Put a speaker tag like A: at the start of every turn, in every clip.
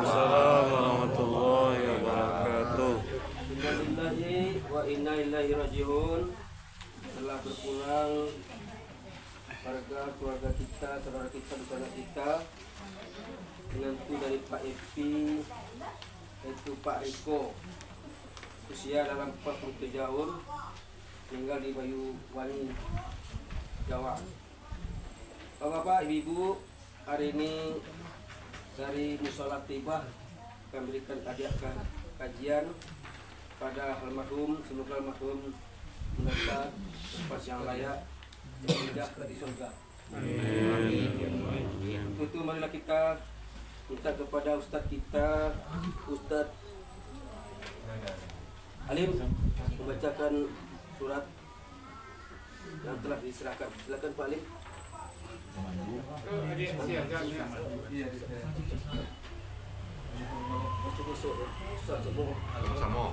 A: Waalaikumsalam warahmatullahi wabarakatuh.
B: Innalillahi wa inna ilaihi rajiun. Telah berpulang keluarga kita, saudara kita, saudara kita, menantu dari Pak Epi, yaitu Pak Riko, usia dalam 47 tahun, tinggal di Bayuwani, Jawa. Bapak-bapak, ibu-ibu, hari ini dari Musola Tibah akan memberikan kajian pada almarhum. Semoga almarhum mendapat tempat yang layak tidak di surga. Itu marilah kita minta kepada Ustadz kita, Ustadz Alim, membacakan surat yang telah diserahkan. Silakan Pak Alim.
C: Sama.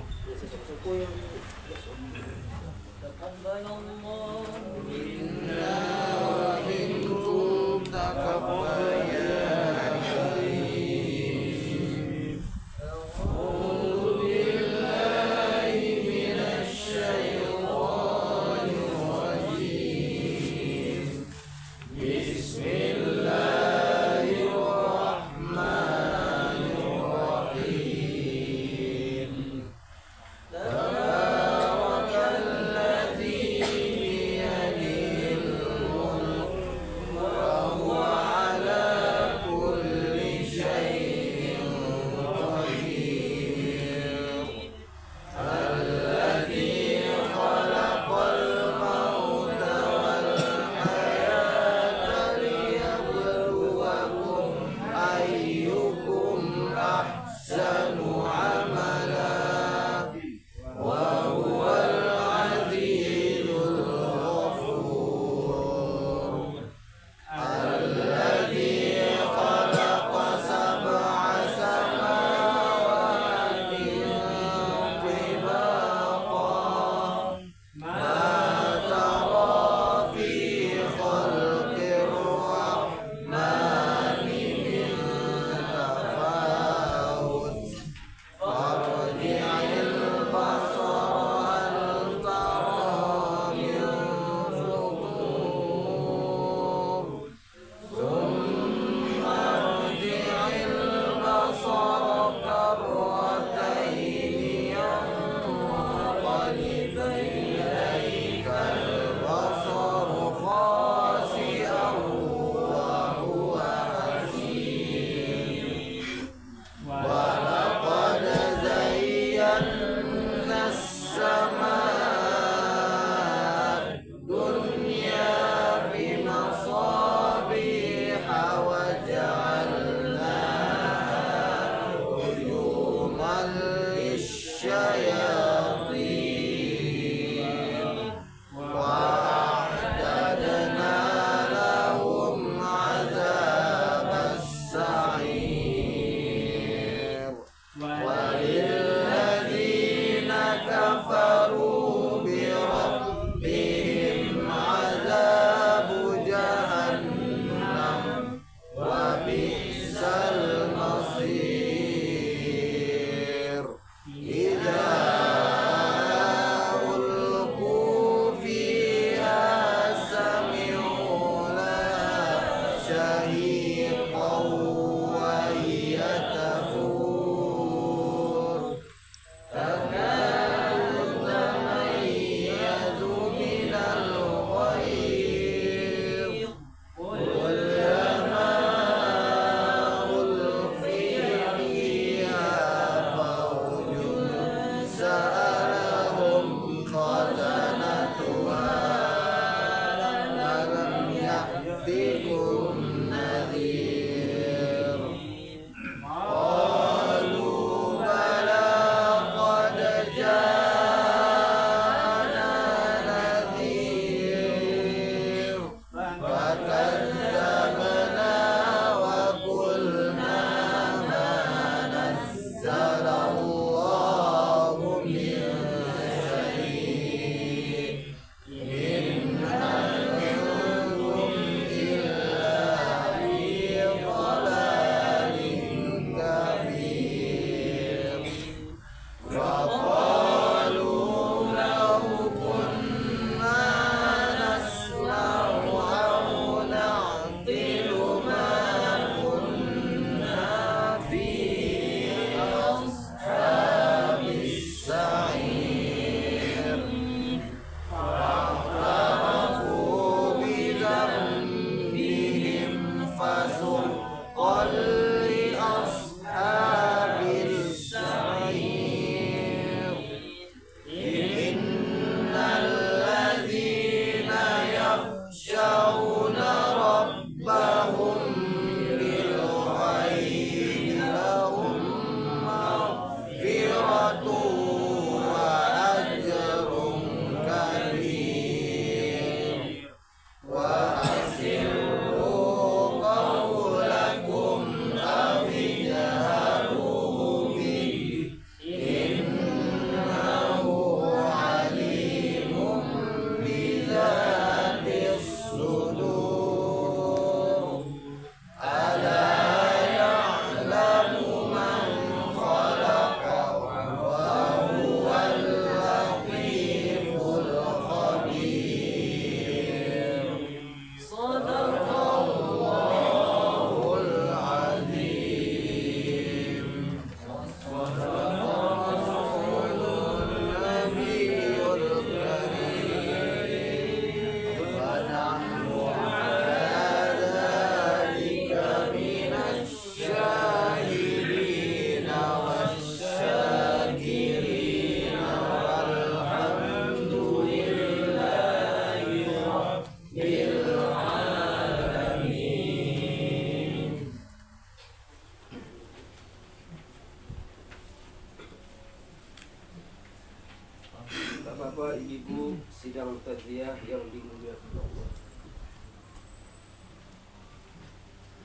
B: Bapak, Ibu sidang tadliyah yang dimuliakan Allah.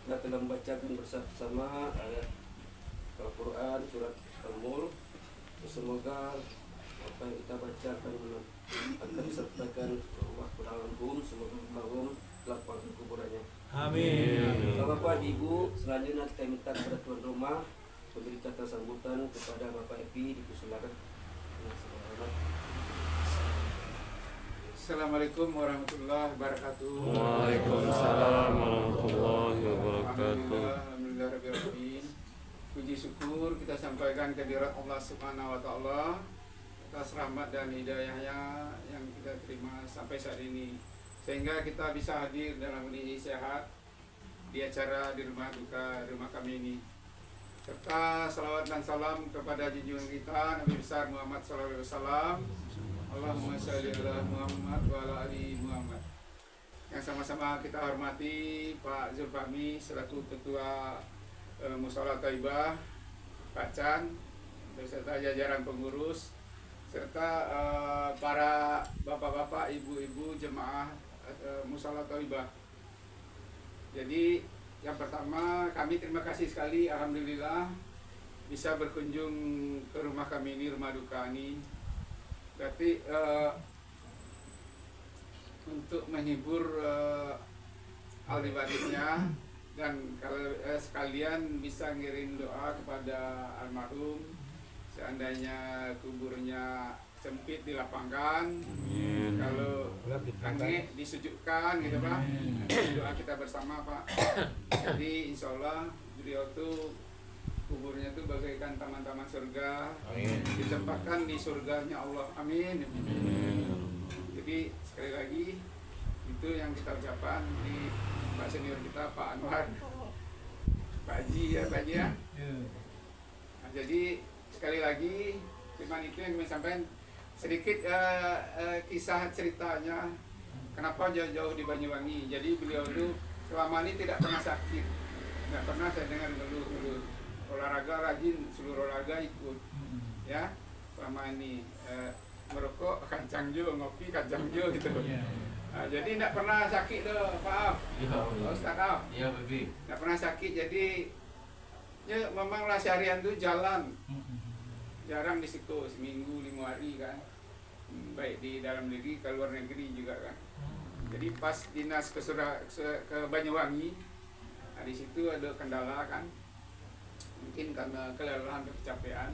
B: Kita telah membacakan bersama ayat Al-Quran surat Al-Mulk. Semoga apa yang kita bacakan akan disertakan Allah Ta'ala. Semoga Allah lapangkan kuburannya.
C: Amin.
B: Bapak, Ibu, selanjutnya kita minta kepada tuan rumah memberi kata sambutan kepada Bapak Epi, dipersilakan.
D: Assalamualaikum warahmatullahi wabarakatuh.
A: Waalaikumsalam warahmatullahi wabarakatuh.
D: Alhamdulillah rabbil alamin. Puji syukur kita sampaikan kehadirat Allah Subhanahu wa taala atas rahmat dan hidayahnya yang kita terima sampai saat ini, sehingga kita bisa hadir dalam kondisi sehat di acara di rumah duka rumah kami ini. Serta salawat dan salam kepada junjungan kita Nabi besar Muhammad sallallahu alaihi wasallam. Allahumma sholli ala Muhammad wa ala ali Muhammad. Yang sama-sama kita hormati Pak Zulfahmi selaku Ketua Mushola Thaibah, Pak Chan, beserta jajaran pengurus, serta para bapak-bapak, ibu-ibu jemaah Mushola Thaibah. Jadi yang pertama kami terima kasih sekali, alhamdulillah bisa berkunjung ke rumah kami ini, rumah duka ini. Berarti untuk menghibur ahli warisnya, dan kalau sekalian bisa ngirim doa kepada almarhum seandainya kuburnya sempit dilapangkan, kalau langit disujudkan gitu Pak. Doa kita bersama Pak. Jadi insya Allah beliau tuh kuburnya itu bagaikan taman-taman surga, ditempatkan di surganya Allah, amin. Jadi sekali lagi itu yang kita ucapkan di Pak senior kita Pak Anwar, Pak Haji ya Pak Haji ya. Nah, jadi sekali lagi cuman itu yang kami sampaikan sedikit kisah ceritanya kenapa jauh-jauh di Banyuwangi. Jadi beliau itu selama ini tidak pernah sakit, tidak pernah saya dengar ngeluh. Olahraga rajin, seluruh olahraga ikut, ya selama ini merokok kacang jo, ngopi kacang jo gitu. Nah, jadi tidak pernah sakit loh, Pak Ustaz Af.
C: Iya, Bibi.
D: Tidak pernah sakit, jadi ya memanglah seharian tuh jalan, jarang di situ, seminggu 5 hari kan, baik di dalam negeri ke luar negeri juga kan. Jadi pas dinas ke Banyuwangi, nah, di situ ada kendala kan. Mungkin karena kelelahan kecapean,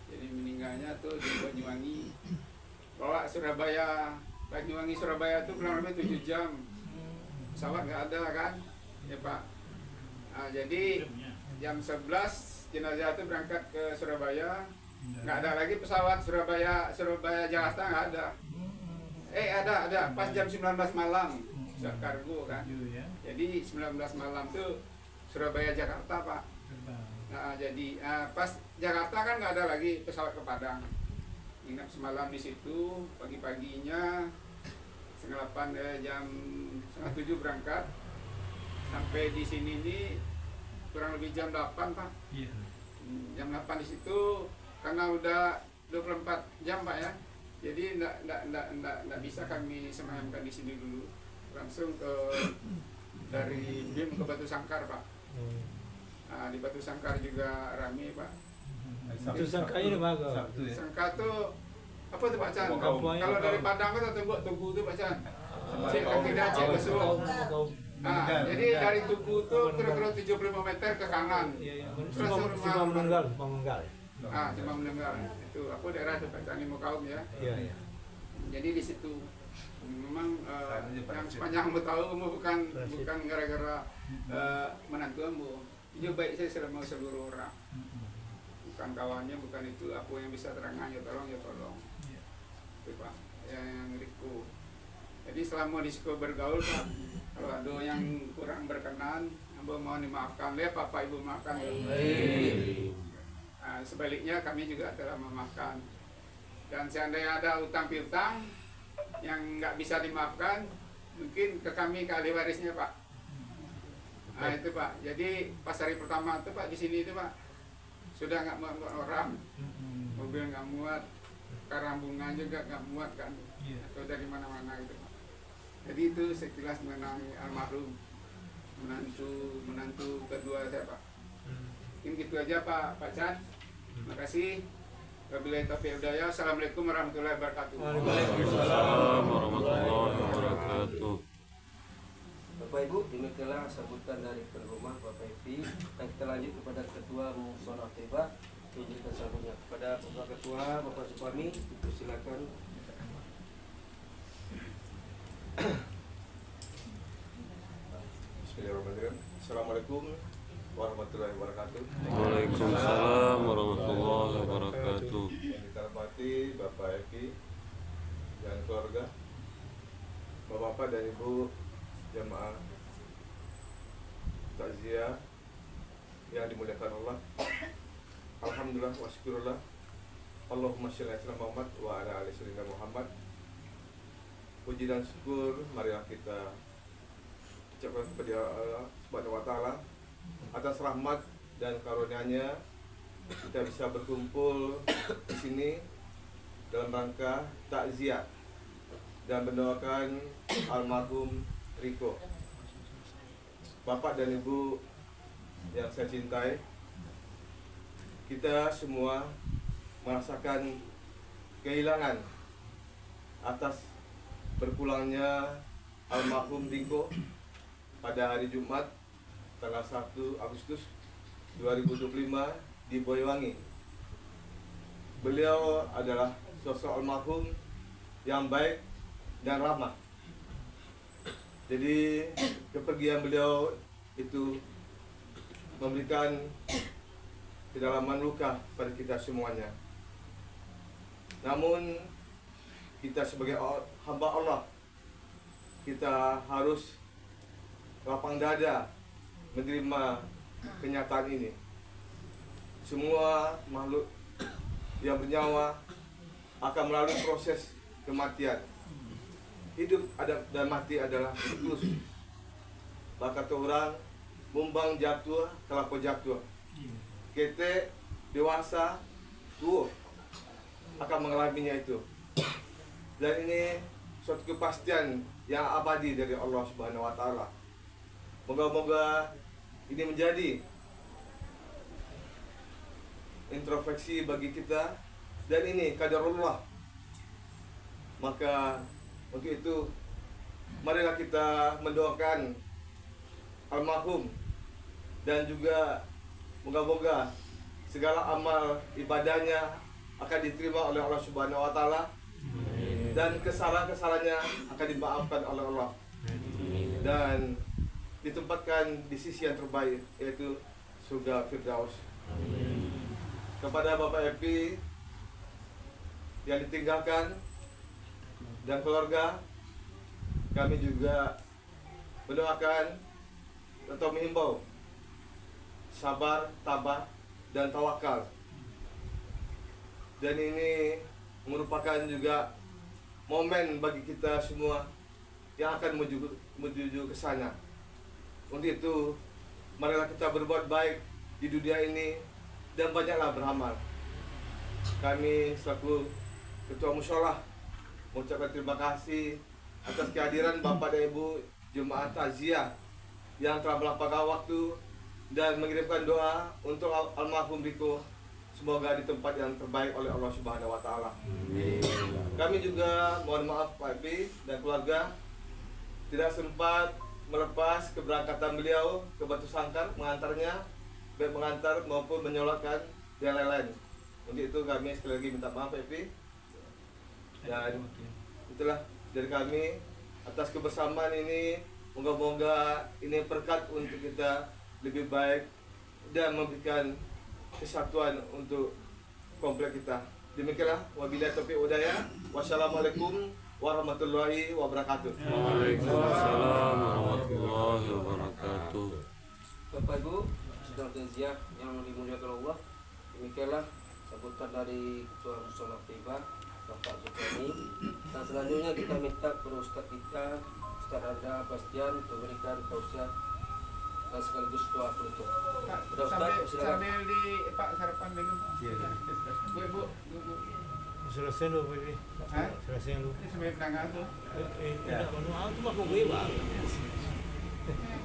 D: jadi meninggalnya tuh di Banyuwangi. Bawa Banyuwangi Surabaya tuh kurang lebih 7 jam, pesawat nggak ada kan, ya Pak. Nah, jadi jam 11 jenazah itu berangkat ke Surabaya, nggak ada lagi pesawat Surabaya Jakarta nggak ada. Ada pas jam 19 malam pesawat kargo kan. Jadi 19 malam tuh Surabaya Jakarta Pak. Nah, jadi pas Jakarta kan nggak ada lagi pesawat ke Padang. Inap semalam di situ, pagi-paginya setengah 8 jam setengah 7 berangkat. Sampai di sini nih kurang lebih jam 8 Pak.
C: Iya.
D: Jam 8 di situ karena udah 24 jam Pak ya. Jadi enggak bisa kami semayamkan di sini dulu. Langsung dari BIM ke Batu Sangkar Pak. Nah, di Batu Sangkar juga rame Pak.
C: Batu Sangkar ini bagus.
D: Sangkar tuh apa tuh Pak Chan?
C: Kampung.
D: Kalau dari Padang kan Tugu tuh Pak Chan. Cek kaki dah cek besok. Nah, jadi dari Tugu tuh kira-kira 75 meter ke kanan. Terus
C: Simpang Menunggal.
D: Simpang Menunggal. Itu aku daerah itu Pak Chan Mukaum ya.
C: Iya.
D: Jadi di situ memang yang sepanjang kamu tahu bukan gara-gara menantu kamu. Itu baik saya sudah mau seluruh orang. Bukan kawannya, bukan itu. Apa yang bisa terangkan ya tolong. Itu Pak yang Riko. Jadi selama di situ bergaul Pak, kalau ada yang kurang berkenan, Amba mau dimaafkan, ya Bapak Ibu maafkan. Nah, sebaliknya kami juga telah memaafkan. Dan seandainya ada utang piutang yang nggak bisa dimaafkan, mungkin ke kami, ke ahli warisnya Pak. Nah itu Pak. Jadi pas hari pertama itu Pak di sini itu Pak sudah nggak muat orang, mobil nggak muat, karang bunga juga nggak muat kan, atau dari mana-mana gitu. Jadi itu sekilas mengenai almarhum menantu kedua saya Pak. Mungkin gitu aja Pak Chan. Terima kasih. Wabillahi taufiq wal hidayah. Assalamualaikum warahmatullahi wabarakatuh.
A: Waalaikumsalam warahmatullahi wabarakatuh.
B: Bapak Ibu, demikianlah sambutan dari tuan rumah Bapak Epi. Dan kita lanjut kepada Ketua Musola Teba. Izinkan sambutnya kepada Bapak Ketua, Bapak Supami. Silakan.
E: Bismillahirrahmanirrahim. Assalamualaikum warahmatullahi wabarakatuh.
A: Waalaikumsalam warahmatullahi wabarakatuh.
E: Yang kita hormati Bapak Eki dan keluarga, Bapak-bapak dan Ibu jamaah takziah yang dimuliakan Allah. Alhamdulillah wa syukurullah. Allahumma sholli ala Muhammad wa ala ali sayyidina Muhammad. Puji dan syukur marilah kita ucapkan kepada Allah Subhanahu wa taala atas rahmat dan karunia-Nya kita bisa berkumpul di sini dalam rangka takziah dan mendoakan almarhum Riko. Bapak dan Ibu yang saya cintai, kita semua merasakan kehilangan atas berpulangnya almarhum Riko pada hari Jumat tanggal 1 Agustus 2025 di Boyolali. Beliau adalah sosok almarhum yang baik dan ramah. Jadi kepergian beliau itu memberikan kedalaman luka pada kita semuanya. Namun kita sebagai hamba Allah, kita harus lapang dada menerima kenyataan ini. Semua makhluk yang bernyawa akan melalui proses kematian. Hidup dan mati adalah siklus. Bahkan orang mumbang jatuh, kelapa jatuh. Kita dewasa, tua akan mengalaminya itu. Dan ini suatu kepastian yang abadi dari Allah Subhanahu wa taala. Moga-moga ini menjadi introspeksi bagi kita, dan ini qadarullah. Maka untuk itu marilah kita mendoakan almarhum dan juga moga-moga segala amal ibadahnya akan diterima oleh Allah Subhanahu wa taala dan kesalahan-kesalahannya akan dimaafkan oleh Allah dan ditempatkan di sisi yang terbaik, yaitu surga Firdaus. Kepada Bapak Epi yang ditinggalkan dan keluarga, kami juga mendoakan atau menghimbau sabar, tabah, dan tawakal. Dan ini merupakan juga momen bagi kita semua yang akan menuju ke sana. Untuk itu, marilah kita berbuat baik di dunia ini dan banyaklah beramal. Kami selaku Ketua Musyolah mengucapkan terima kasih atas kehadiran Bapak dan Ibu Jemaah Takziah yang telah melapangkan waktu dan mengirimkan doa untuk almarhum Riko. Semoga di tempat yang terbaik oleh Allah Subhanahu wa taala. Kami juga mohon maaf Pak Epi dan keluarga tidak sempat melepas keberangkatan beliau ke Batu Sangkar, mengantarnya, baik mengantar maupun menyolatkan dan lain-lain. Untuk itu kami sekali lagi minta maaf Epi. Dan itulah dari kami atas kebersamaan ini. Moga-moga ini berkat untuk kita lebih baik dan memberikan kesatuan untuk komplek kita. Demikianlah, wabillahi taufiq wal hidayah. Wassalamualaikum warahmatullahi wabarakatuh.
A: Waalaikumsalam warahmatullahi wabarakatuh.
B: Bapak Ibu, sedang takziah yang dimuliakan Allah. Demikianlah sambutan dari Ketua Musola Teba, Bapak Zulkarni. Dan selanjutnya kita minta kepada Ustaz kita, Ustaz Anda Bastian, untuk memberikan tausiah dan sekaligus doa penutup. Sudah Ustaz, silakan.
D: Sambil di Pak sarapan minum. Bu.
C: selesai lu ini.
D: Hah?
C: Selesai lu.
D: Ini sebagai penangan tuh.
C: Tidak manual tu mah mau gue bang.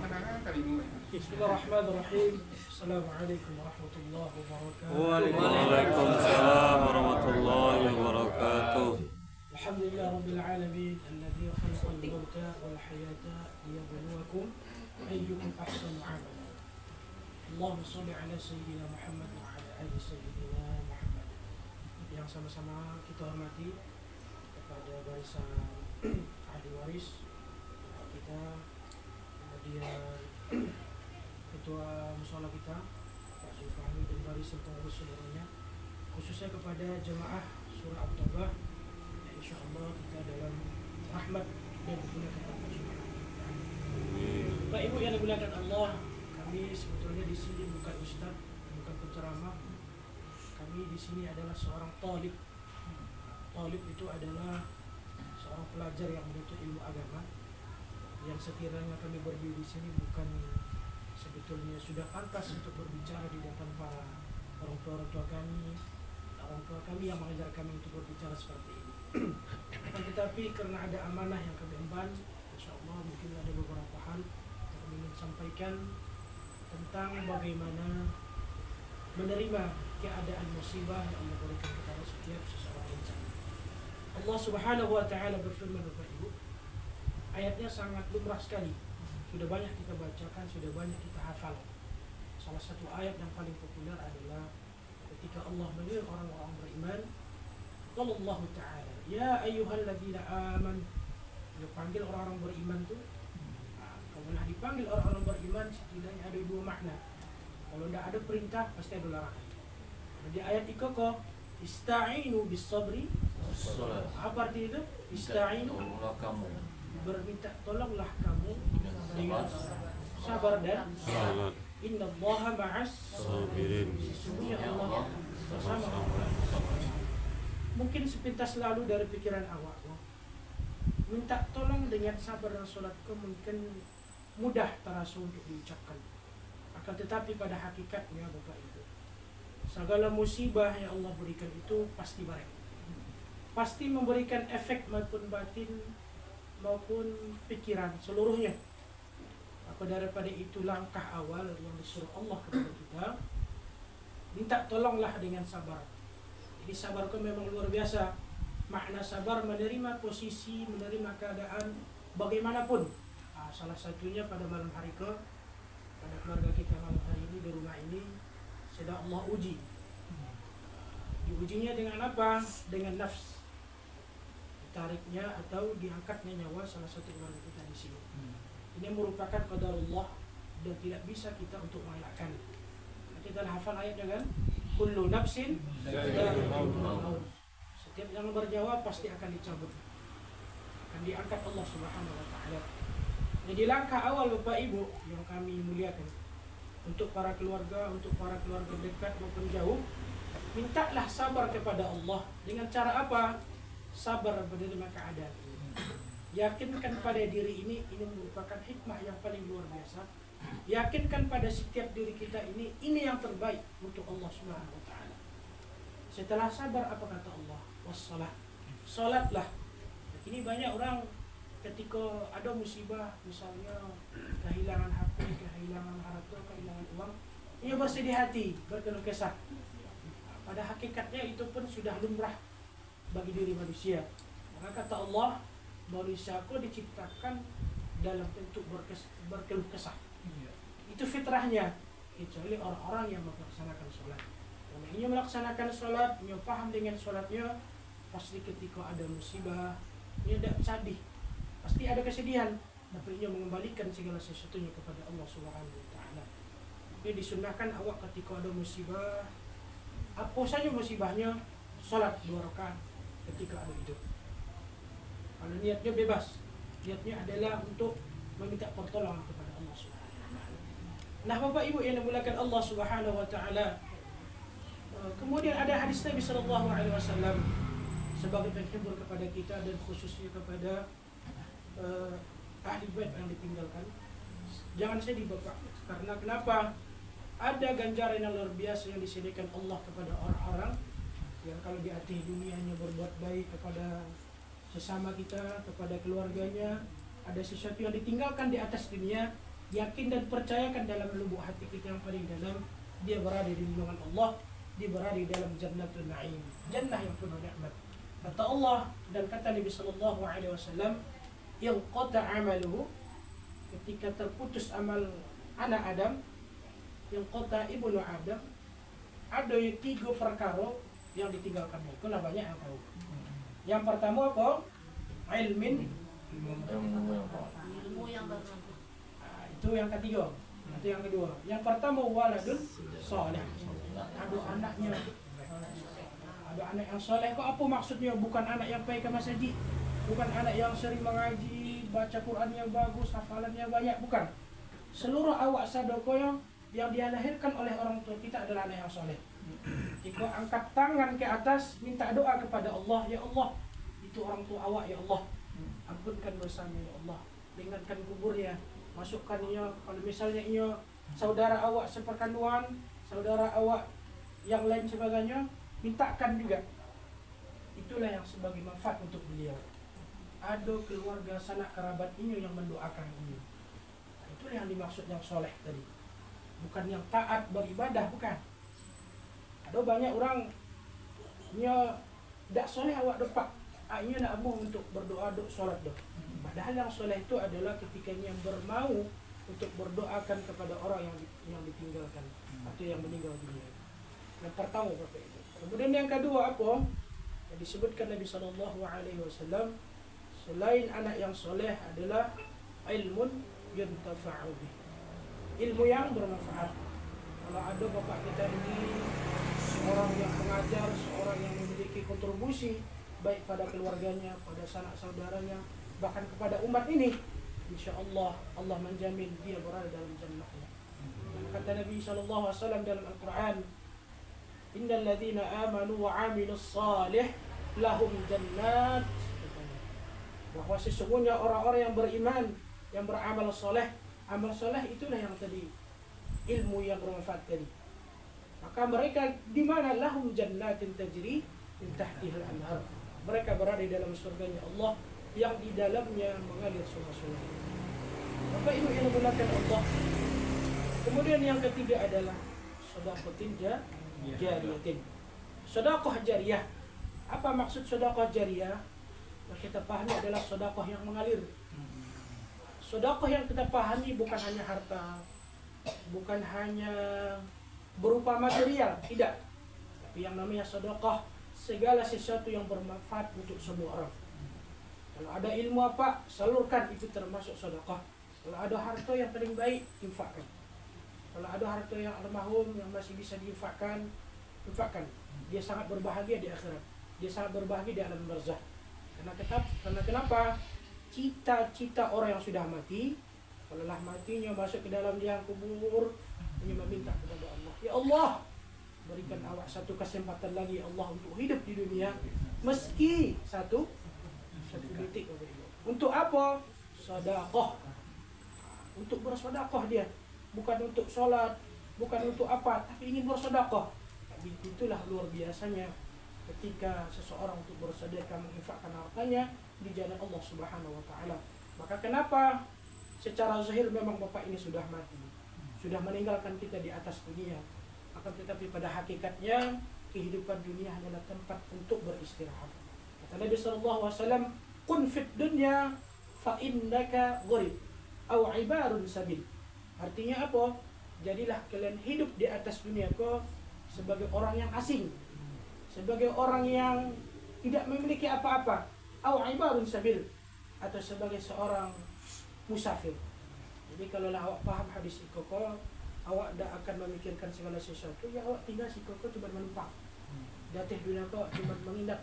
D: Penangan kali ini.
F: Bismillahirrahmanirrahim. Assalamualaikum warahmatullahi wabarakatuh.
A: Waalaikumsalam warahmatullahi wabarakatuh.
F: Alhamdulillah rabbil alamin alladzi khalaqal mauta wal hayata liyabluwakum ayyukum ahsanu amala. Allahumma shalli ala sayyidina Muhammad wa ala ali sayyidina Muhammad. Yang sama-sama kita hormati kepada barisan ahli waris kita, kemudian ketua mushola kita Pak Zulfahmi dan barisan pengurus seluruhnya, khususnya kepada jemaah surah At-Taubah. InsyaAllah kita dalam rahmat dan dimuliakan Allah Subhanahu wa Ta'ala. Bapak Ibu yang dimuliakan Allah, kami sebetulnya di sini bukan ustaz, bukan penceramah. Kami di sini adalah seorang talib. Talib itu adalah seorang pelajar yang menuntut ilmu agama. Yang sekiranya kami berdiri di sini bukan sebetulnya sudah pantas untuk berbicara di depan para orang tua kami yang mengajar kami untuk berbicara seperti ini. Akan tetapi karena ada amanah yang kami emban, insyaallah mungkin ada beberapa hal yang kami ingin sampaikan tentang bagaimana menerima keadaan musibah yang Allah berikan kepada setiap seseorang insan. Allah Subhanahu wa Ta'ala berfirman, Bapak Ibu, ayatnya sangat lumrah sekali, sudah banyak kita bacakan, sudah banyak kita hafal. Salah satu ayat yang paling populer adalah ketika Allah menyuruh orang-orang beriman, qala Allah Ta'ala, ya ayyuhalladzina amanu. Dia panggil orang-orang beriman tuh. Kalau lah dipanggil orang-orang beriman, setidaknya ada dua makna. Kalau tidak ada perintah, pasti ada larangan. Di ayat ikoko, ista'inu bis sabri. Apa arti itu? Ista'inu, berminta tolonglah kamu dengan sabar dan
A: Salat.
F: innallaha ma'as
A: Sabirin.
F: sesungguhnya Allah bersama orang. Mungkin sepintas lalu dari pikiran awak, minta tolong dengan sabar dan sholatku mungkin mudah terasa untuk diucapkan. Akan tetapi pada hakikatnya Bapak Ibu, segala musibah yang Allah berikan itu pasti baik, pasti memberikan efek maupun batin maupun pikiran seluruhnya. Maka daripada itu langkah awal yang disuruh Allah kepada kita, minta tolonglah dengan sabar. Jadi sabar itu memang luar biasa. Makna sabar menerima posisi, menerima keadaan bagaimanapun. Salah satunya pada malam hari pada keluarga kita malam hari ini di rumah ini sedang Allah uji. Diujinya dengan apa? Dengan nafs. Ditariknya atau diangkatnya nyawa salah satu keluarga kita di sini. Ini merupakan qadarullah dan tidak bisa kita untuk mengelakkan. Kita hafal ayatnya kan? Kullu nafsin dha'iqatul maut. Setiap yang bernyawa pasti akan dicabut, akan diangkat Allah Subhanahu wa Ta'ala. Jadi langkah awal Bapak Ibu yang kami muliakan, untuk para keluarga dekat maupun jauh, mintalah sabar kepada Allah. Dengan cara apa? Sabar menerima keadaan ini. Yakinkan pada diri ini merupakan hikmah yang paling luar biasa. Yakinkan pada setiap diri kita ini yang terbaik untuk Allah Subhanahu wa Ta'ala. Setelah sabar apa kata Allah? Wassalah. Salatlah. Ini banyak orang ketika ada musibah, misalnya kehilangan HP, kehilangan harta, kehilangan uang, ia bersedih hati, berkeluh kesah. Pada hakikatnya itu pun sudah lumrah bagi diri manusia. Maka kata Allah, manusia kok diciptakan dalam bentuk berkeluh kesah. Itu fitrahnya, kecuali orang-orang yang melaksanakan sholat. Kalau ia melaksanakan sholat, ia paham dengan sholatnya, pasti ketika ada musibah, ia tidak sedih, pasti ada kesedihan, tapi ia mengembalikan segala sesuatunya kepada Allah Subhanahu wa Ta'ala. Ia disunnahkan awak ketika ada musibah, apa saja musibahnya, sholat 2 rakaat ketika ada hidup. Kalau niatnya bebas, niatnya adalah untuk meminta pertolongan kepada Allah Subhanahu wa Ta'ala. Nah Bapak Ibu yang dimuliakan Allah Subhanahu wa Ta'ala, kemudian ada hadis Nabi sallallahu alaihi wasallam sebagai penghibur kepada kita dan khususnya kepada ahli bait yang ditinggalkan. Jangan sedih Bapak, karena kenapa? Ada ganjaran yang luar biasa yang disediakan Allah kepada orang-orang yang kalau di akhir dunianya berbuat baik kepada sesama kita, kepada keluarganya, ada sesuatu yang ditinggalkan di atas dunia, yakin dan percayakan dalam lubuk hati kita yang paling dalam, dia berada di lindungan Allah, dia berada di dalam jannatul na'im, jannah yang penuh nikmat. Kata Allah dan kata Nabi sallallahu alaihi wasallam, yang qata amaluhu, ketika terputus amal anak Adam, yang qata ibnu Adam, ada 3 perkara yang ditinggalkannya. Itulah banyak yang tahu. Yang pertama apa? Ilmin.
G: Ilmu yang bermanfaat.
F: Itu yang ketiga. Itu yang kedua. Yang pertama waladun saleh. Ada anaknya. Ada anak yang soleh. Kok apa maksudnya? Bukan anak yang pergi ke masjid, bukan anak yang sering mengaji, baca Quran yang bagus, hafalannya banyak, bukan. Seluruh awak sadako yang dia lahirkan oleh orang tua kita adalah anak yang soleh. Jika angkat tangan ke atas, minta doa kepada Allah, ya Allah, itu orang tua awak, ya Allah, ampunkan dosanya, ya Allah, ringankan kuburnya, masukkan ia, kalau misalnya ia saudara awak seperkandungan, saudara awak yang lain sebagainya, mintakan juga. Itulah yang sebagai manfaat untuk beliau. Ada keluarga sanak kerabat ini yang mendoakan ini. Itulah yang dimaksud yang soleh tadi. Bukan yang taat beribadah, bukan. Ada banyak orang nya dak soleh awak depak, nya nak amuh untuk berdoa duk solat dah. Padahal yang soleh itu adalah ketika yang bermau untuk berdoakan kepada orang yang ditinggalkan atau yang meninggal dunia. Yang pertama Bapak itu. Kemudian yang kedua apa? Yang disebutkan Nabi sallallahu alaihi wasallam, selain anak yang soleh adalah ilmun yuntafa'u bih. Ilmu yang bermanfaat. Kalau ada bapak kita ini seorang yang mengajar, seorang yang memiliki kontribusi baik pada keluarganya, pada sanak saudaranya, bahkan kepada umat ini, insya Allah Allah menjamin dia berada dalam jannahnya. Dan kata Nabi SAW dalam Al-Quran, innal ladzina amanu wa 'amilus shalih lahum jannat, bahwa sesungguhnya orang-orang yang beriman, yang beramal soleh, amal soleh itulah yang tadi ilmu yang bermanfaat tadi. Maka mereka di mana lahum jannatin tajri min tahtihal anhar. Mereka berada di dalam surganya Allah yang di dalamnya mengalir sungai-sungai. Bapak Ibu yang dimuliakan Allah. Kemudian yang ketiga adalah sedekah jariyatin. Sedekah jariyah. Apa maksud sedekah jariyah? Yang kita pahami adalah sedekah yang mengalir. Sedekah yang kita pahami bukan hanya harta, bukan hanya berupa material, tidak. Tapi yang namanya sedekah, segala sesuatu yang bermanfaat untuk semua orang. Kalau ada ilmu apa, salurkan, itu termasuk sedekah. Kalau ada harta yang paling baik, infakkan. Kalau ada harta yang almarhum yang masih bisa diinfakkan, infakkan. Dia sangat berbahagia di akhirat. Dia sangat berbahagia di alam barzah. Karena kenapa? Cita-cita orang yang sudah mati, kalau lah matinya masuk ke dalam liang kubur, hanya meminta kepada Allah, ya Allah, berikan awak satu kesempatan lagi, ya Allah, untuk hidup di dunia, meski satu detik. Untuk apa? Sedekah. Untuk bersedekah dia, bukan untuk sholat, bukan untuk apa, tapi ingin bersedekah. Itulah luar biasanya ketika seseorang untuk bersedekah, menginfakkan hartanya di jalan Allah Subhanahu wa taala. Maka kenapa secara zahir memang bapak ini sudah mati, sudah meninggalkan kita di atas dunia, akan tetapi pada hakikatnya kehidupan dunia adalah tempat untuk beristirahat. Kata Nabi sallallahu alaihi wasallam, "Kun fid dunya fa innaka gharib aw ibarun sabil." Artinya apa? Jadilah kalian hidup di atas dunia kau sebagai orang yang asing, sebagai orang yang tidak memiliki apa-apa, aw ibarun sabil, atau sebagai seorang musafir. Jadi kalau awak paham hadis ikoko, awak tidak akan memikirkan segala sesuatu, ya awak tinggal si koko cuma menumpang. Di atas dunia kau cuma menginap,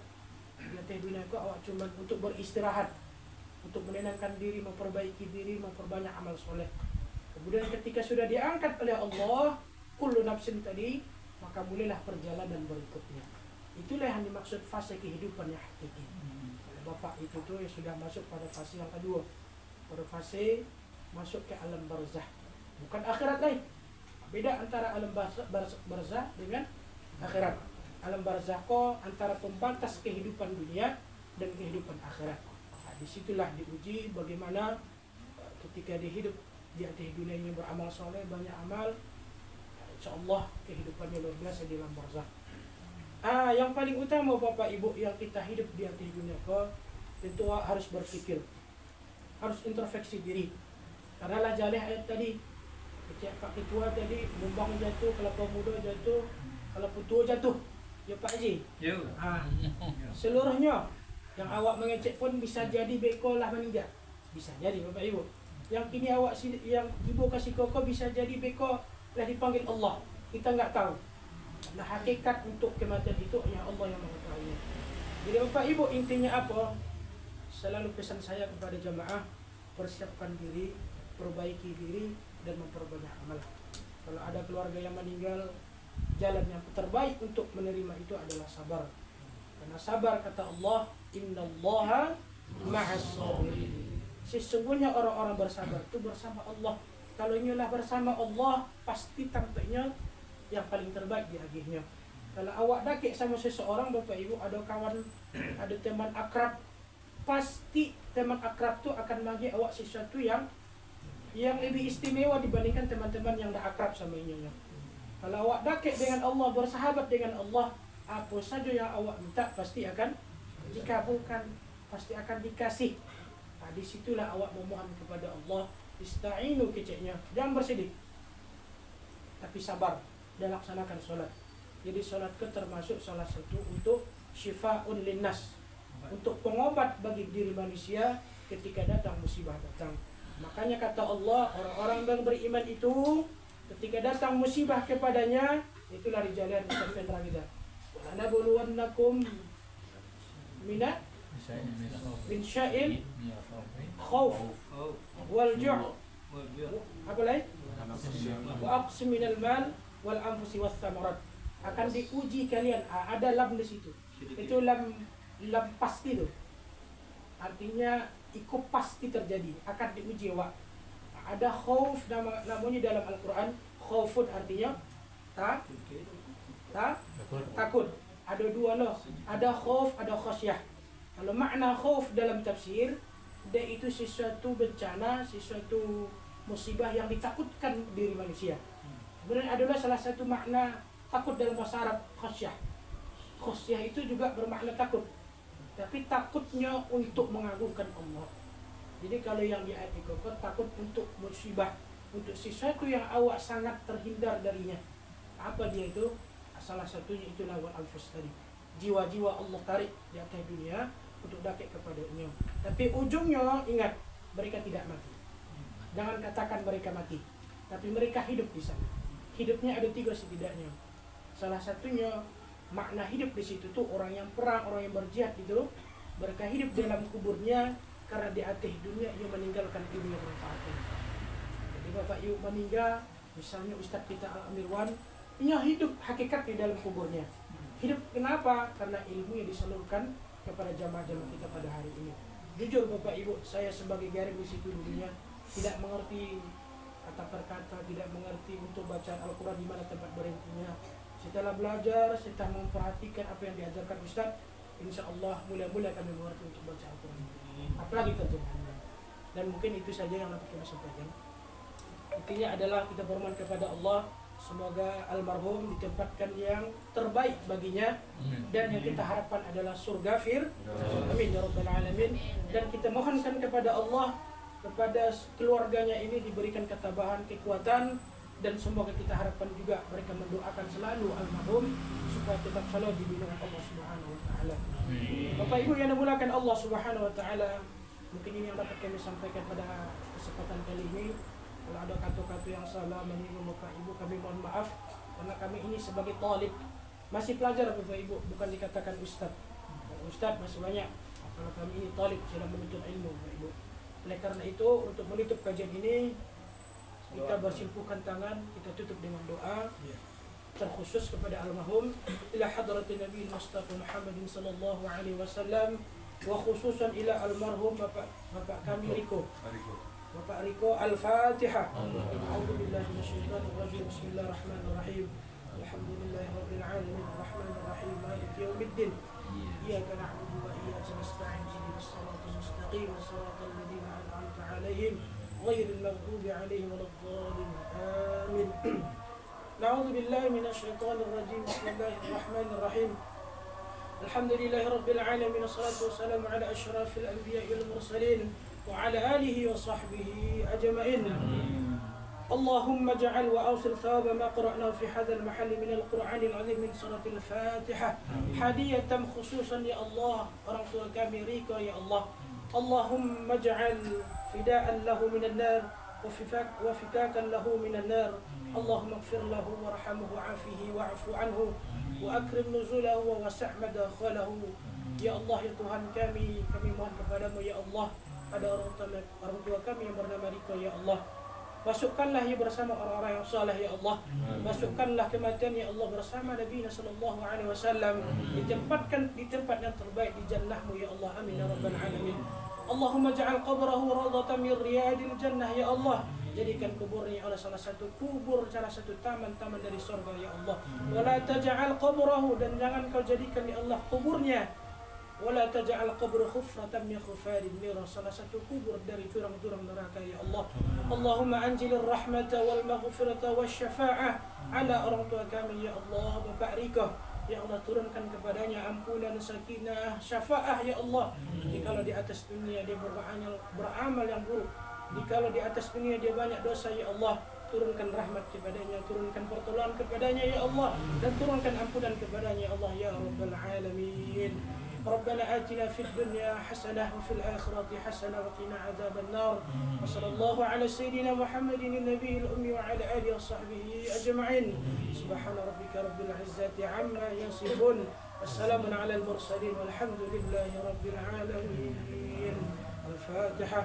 F: di atas dunia kau awak cuma untuk beristirahat, untuk menenangkan diri, memperbaiki diri, memperbanyak amal soleh. Kemudian ketika sudah diangkat oleh Allah, kullu nafsin tadi, maka mulailah perjalanan berikutnya. Itulah yang dimaksud fase kehidupan yang hakiki. Bapak itu tuh yang sudah masuk pada fase yang kedua, pada fase masuk ke alam barzah, bukan akhirat lain. Beda antara alam barzah dengan akhirat. alam barzakh antara pembatas kehidupan dunia dan kehidupan akhirat. Nah, disitulah diuji bagaimana ketika dia hidup di atas dunia ini beramal soleh, banyak amal, insya Allah kehidupannya luar biasa di alam barzakh. Yang paling utama Bapak Ibu yang kita hidup di atas dunia tentu harus berpikir, harus introspeksi diri. Karena lah jalih ayat tadi, Pak Ketua tadi, bumbang jatuh, kelapa muda jatuh, kelapa tua jatuh. Ya Pak Haji. Seluruhnya yang awak mengecek pun bisa jadi beko lah meninggal. Bisa jadi Bapak Ibu. Yang kini awak yang ibu kasih koko bisa jadi beko lah dipanggil Allah. Kita nggak tahu. Nah hakikat untuk kematian itu ya Allah yang mengetahui. Jadi Bapak Ibu intinya apa? Selalu pesan saya kepada jamaah, persiapkan diri, perbaiki diri dan memperbanyak amal. Kalau ada keluarga yang meninggal, jalan yang terbaik untuk menerima itu adalah sabar. Karena sabar kata Allah, innallaha ma'as sabirin. Sesungguhnya orang-orang bersabar itu bersama Allah. Kalau inilah bersama Allah, pasti tampaknya yang paling terbaik di akhirnya. Kalau awak dakik sama seseorang Bapak Ibu, ada kawan, ada teman akrab, pasti teman akrab itu akan bagi awak sesuatu yang lebih istimewa dibandingkan teman-teman yang dah akrab sama ininya. Kalau awak dakik dengan Allah, bersahabat dengan Allah, apa saja yang awak minta pasti akan dikabulkan, pasti akan dikasih. Nah, disitulah awak memohon kepada Allah, ista'inu keceknya, jangan bersedih, tapi sabar dan laksanakan sholat. Jadi sholat itu termasuk salah satu untuk syifa'un linnas, untuk pengobat bagi diri manusia ketika datang musibah datang. Makanya kata Allah, orang-orang yang beriman itu ketika datang musibah kepadanya, itulah di jalan Ustaz kita. Wa nabluwannakum min sya'il khauf wal ju' apa lagi? Wa aqsim minal mal wal anfusi was thamarat. Akan diuji kalian. Ada lam di situ. Itu lam pasti itu. Artinya itu pasti terjadi, akan diuji Wak. Ada khauf namanya dalam Al-Quran. Khaufun artinya takut. Ada dua loh. Ada khauf, ada khasyah. Kalau makna khauf dalam tafsir, dia itu sesuatu bencana, sesuatu musibah yang ditakutkan diri manusia. Kemudian adalah salah satu makna takut dalam bahasa Arab, khasyah. Khasyah itu juga bermakna takut, tapi takutnya untuk mengagungkan Allah. Jadi kalau yang di ayat itu takut untuk musibah, untuk sesuatu yang awak sangat terhindar darinya. Apa dia itu? Salah satunya itulah wal anfus tadi. Jiwa-jiwa Allah tarik di atas dunia untuk dakik kepadanya. Tapi ujungnya ingat, mereka tidak mati. Jangan katakan mereka mati, tapi mereka hidup di sana. Hidupnya ada 3 setidaknya. Salah satunya makna hidup di situ tuh orang yang perang, orang yang berjihad itu, mereka hidup dalam kuburnya karena di atas dunia ia meninggalkan ilmu yang bermanfaat. Jadi Bapak Ibu meninggal, misalnya Ustadz kita Al-Amirwan, ia hidup hakikat di dalam kuburnya. Hidup kenapa? Karena ilmu yang disalurkan kepada jamaah-jamaah kita pada hari ini. Jujur Bapak Ibu, saya sebagai garing di situ dulunya tidak mengerti kata per kata, tidak mengerti untuk bacaan Al-Quran di mana tempat berhentinya. Setelah belajar, setelah memperhatikan apa yang diajarkan Ustaz, insya Allah mula-mula kami mengerti untuk baca Al-Quran. Apalagi terjemahannya. Dan mungkin itu saja yang dapat kami sampaikan. Intinya adalah kita bermohon kepada Allah, semoga almarhum ditempatkan yang terbaik baginya, dan yang kita harapkan adalah surga amin ya rabbal alamin. Dan kita mohonkan kepada Allah, kepada keluarganya ini diberikan ketabahan, kekuatan, dan semoga kita harapkan juga mereka mendoakan selalu almarhum supaya tetap selalu dilindungi Allah Subhanahu wa taala. Bapak Ibu yang dimuliakan Allah Subhanahu wa taala, mungkin ini yang dapat kami sampaikan pada kesempatan kali ini. Kalau ada kata-kata yang salah menyinggung Bapak Ibu, kami mohon maaf, karena kami ini sebagai talib, masih pelajar Bapak Ibu, bukan dikatakan ustaz. Kalau ustaz masih banyak, kalau kami ini talib sedang menuntut ilmu Bapak Ibu. Oleh karena itu, untuk menutup kajian ini, kita bersimpukan tangan, kita tutup dengan doa terkhusus kepada almarhum ila hadratin Nabi Mustafa Muhammadin sallallahu alaihi wasallam, wa khususan ila almarhum Bapak kami Riko. Bapak Riko, Al-Fatihah. A'udzubillahi minasyaitonir rajim. Bismillahirrahmanirrahim. Alhamdulillahirabbil alamin, arrahmanirrahim, مالك يوم الدين إياك نعبد وإياك نستعين اهدنا الصراط المستقيم صراط الذين أنعمت عليهم غير المغضوب عليهم ولا الضالين آمين. نعوذ بالله من الشيطان الرجيم. بسم الله الرحمن الرحيم. الحمد لله رب العالمين والصلاة والسلام على أشرف الأنبياء والمرسلين وعلى آله وصحبه أجمعين. اللهم اجعل وأوصل ثواب ما قرأناه في هذا المحل من القرآن العظيم من سورة الفاتحة هدية خصوصا يا الله orang tua kami Riko ya Allah. اللهم اجعل فداء له من النار وفكاكا له من النار. اللهم اغفر له وارحمه وعافه واعف عنه وأكرم نزوله ووسع مدخله. Ya Allah ya Tuhan kami mohon kepadamu ya Allah, ada orang tua kami yang bernama Riko ya Allah, masukkanlah ia bersama orang-orang yang saleh ya Allah. Masukkanlah kematian ya Allah bersama Nabi sallallahu alaihi wasallam, ditempatkan di tempat yang terbaik di jannahmu ya Allah. Amin ya rabbal alamin. Allahumma ja'al qabrahu rawdatan min riyadil jannah ya Allah. Jadikan kuburnya oleh salah satu taman-taman dari surga ya Allah. Wala taj'al qabrahu, dan jangan kau jadikan ya Allah kuburnya, wala taj'al qabru khufratan min khufarin nar, salah satu kubur dari jurang-jurang neraka ya Allah. Allahumma anjilir rahmata wal maghfirata wasyafa'ah ala orang tua kami ya Allah, Bapak Riko ya Allah, turunkan kepadanya ampunan, sakinah, syafaah ya Allah. Jikalau di atas dunia dia beramal yang buruk, jikalau di atas dunia dia banyak dosa ya Allah, turunkan rahmat kepadanya, turunkan pertolongan kepadanya ya Allah, dan turunkan ampunan kepadanya ya Allah ya rabbal alamin. ربنا آتنا في الدنيا حسنة وفي الآخرة حسنة وقنا عذاب النار. وصلى الله على سيدنا محمد النبي الأمي وعلى آله وصحبه أجمعين. سبحان ربك رب العزة عما يصفون والسلام على المرسلين والحمد لله رب العالمين. الفاتحة.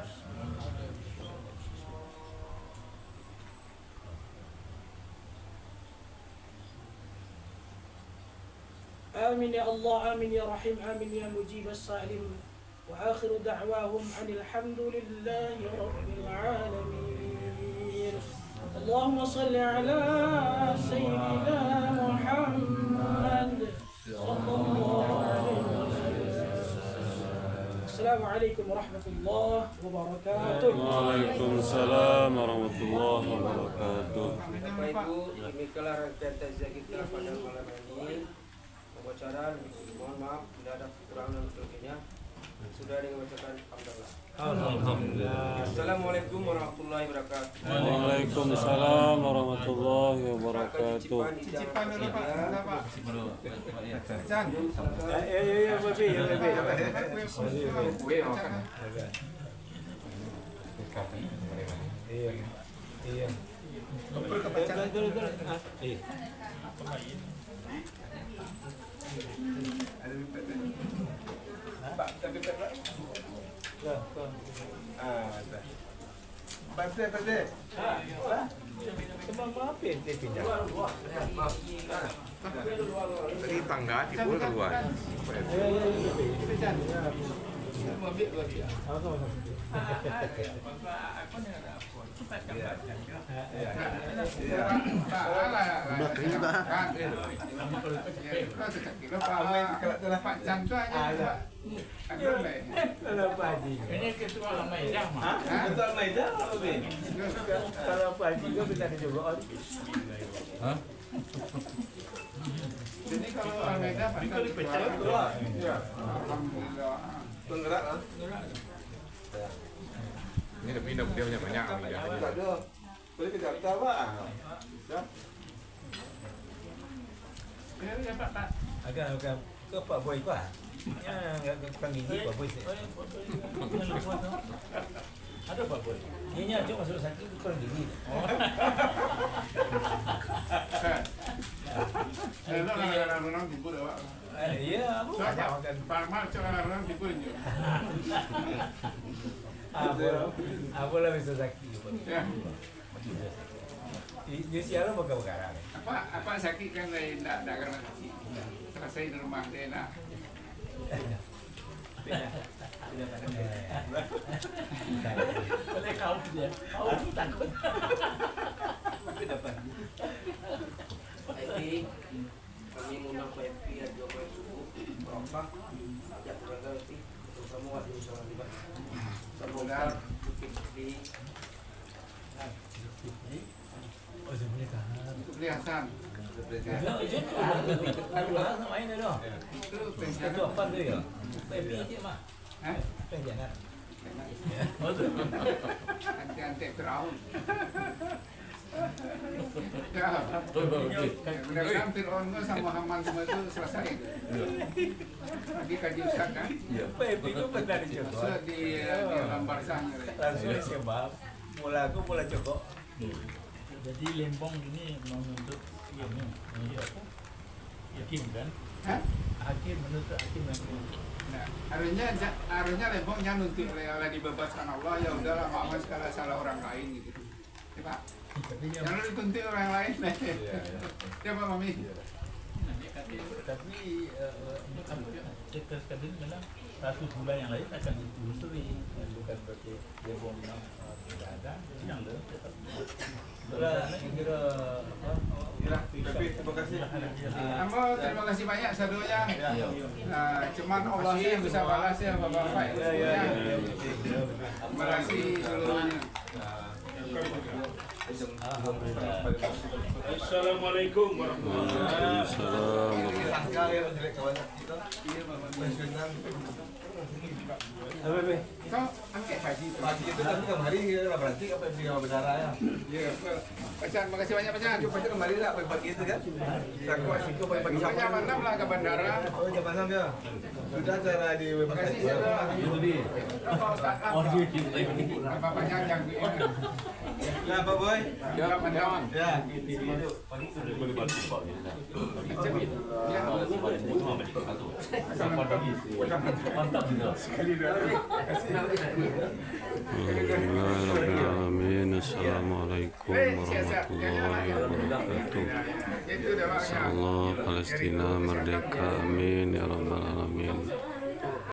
F: آمين يا الله آمين يا رحيم آمين يا مجيب السائلين. وآخر دعواهم أن الحمد لله رب العالمين. اللهم صل على سيدنا محمد صلى الله عليه وسلم. السلام عليكم ورحمة الله وبركاته.
A: Waalaikumsalam warahmatullahi wabarakatuh.
B: Bapak Ibu, demikianlah rangkaian takziah kita pada malam ini. Upacara, mohon maaf tidak ada kekurangan dan kelebihannya. Sudah dengan bacaan alhamdulillah. Assalamualaikum warahmatullahi wabarakatuh.
A: Waalaikumsalam warahmatullahi wabarakatuh.
D: Cicipan dulu Pak. Cicipan.
G: Tadi tangga timbul keluar.
D: Pak Chan tu aja.
H: Kalau Pak Haji. Ini ketua Al-Maidah mah. Ketua Al-Maidah apa be? Kalau Pak Haji juga bisa dicoba. Hah?
D: Jadi kalau Al-Maidah Pak Chan
E: Pecah keluar.
D: Ya. Alhamdulillah.
E: Penggerak ah.
G: Ini tapi dia punya banyak.
E: Tak ada. Boleh ke Jakarta Pak? Ya.
D: Ya Pak.
H: Agak ke Pak Boy Pak. Ya enggak panggil Pak Boy. Ada Pak Boy. Ini aja masuk sakit kurang gigi.
D: Orang tipu dah Pak.
H: Iya, aku banyak makan.
D: Pak Mal orang tipu je.
H: Apa lah bisa sakit.
D: Ya.
H: Dia siapa bakar-bakaran.
D: Apa sakit kan lain tak karena sakit. Selesai di rumah dia nak.
H: Boleh kau dia. Kau takut.
B: Baik, kami mengundang PFP dan juga PFP suku berapa ajak keluarga itu terutama waktu usaha tiba semoga di
H: Oh, sebenarnya kan.
D: Supri Hasan.
H: Main dah. Itu apa tu ya? Baby aja mah.
D: Hah?
H: Jangan.
D: Antek Firaun. Ya, mudah-mudahan Fir'aun sama Haman semua itu selesai. Lagi kaji Ustaz kan?
H: Baby itu benar juga.
D: So di alam barzahnya.
H: Langsung sebab mula aku mula Joko. Jadi Lembong ini mau menuntut ini apa? Hakim kan?
D: Hah?
H: Hakim menuntut hakim yang
D: Nah, harusnya Lembongnya nuntut oleh dibebaskan Allah, ya udahlah maafkan segala salah orang lain gitu. Ya, Pak. Jangan dituntut orang lain. Ya Pak Mami.
H: tapi kita sekali memang 100 bulan yang lain akan ditelusuri, bukan berarti Lembong memang tidak ada yang ada tetap. Kira apa?
E: Tapi terima kasih.
D: Ambo, terima kasih banyak sadonya. Nah, cuman Allah yang bisa balas ya Bapak-bapak. Ya. Terima kasih seluruhnya.
A: Assalamualaikum warahmatullahi wabarakatuh.
D: Kau angkat pagi itu.
E: Pagi itu tapi kemari kita berarti apa yang punya berdarah ya.
D: Iya, Pacan, makasih banyak Pacan.
E: Pasti kemari lah pagi itu kan. Aku asik pagi
D: Pokoknya jam 6 lah ke bandara.
E: Oh jam 6 ya. Sudah cara di
D: Makasih saudara. Bapak Ustaz. Bapaknya yang
E: Nah, Pak Boy.
D: Jam 6.
E: Ya.
A: Bismillahirrahmanirrahim. Assalamualaikum warahmatullahi wabarakatuh.
D: Itu dah maknya.
A: Allah Palestina merdeka, amin ya rabbal alamin.